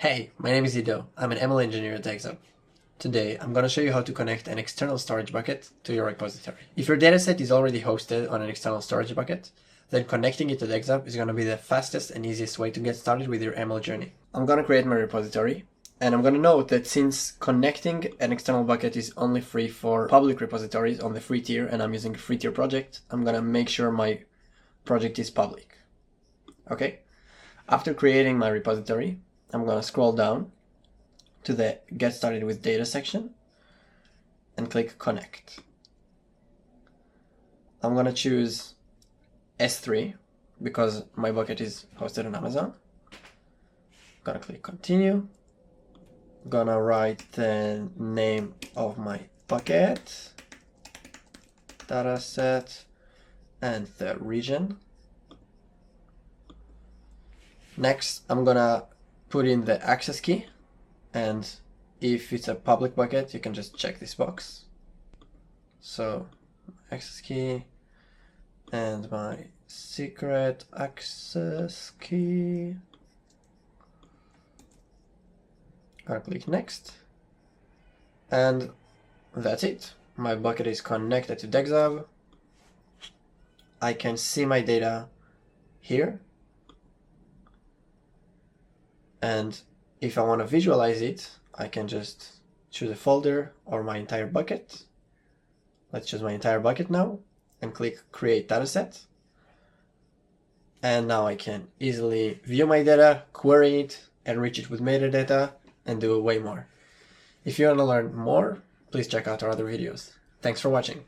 Hey, my name is Ido. I'm an ML engineer at DagsHub. Today, I'm going to show you how to connect an external storage bucket to your repository. If your dataset is already hosted on an external storage bucket, then connecting it to DagsHub is going to be the fastest and easiest way to get started with your ML journey. I'm going to create my repository, and I'm going to note that since connecting an external bucket is only free for public repositories on the free tier, and I'm using a free tier project, I'm going to make sure my project is public. Okay? After creating my repository, I'm going to scroll down to the Get Started with Data section and click Connect. I'm going to choose S3 because my bucket is hosted on Amazon. I'm going to click Continue. I'm going to write the name of my bucket, dataset, and the region. Next, I'm going to put in the access key, and if it's a public bucket, you can just check this box. So, access key and my secret access key. I'll click next, and that's it. My bucket is connected to DagsHub. I can see my data here. And if I want to visualize it, I can just choose a folder or my entire bucket. Let's choose my entire bucket now and click Create Dataset. And now I can easily view my data, query it, enrich it with metadata, and do way more. If you want to learn more, please check out our other videos. Thanks for watching.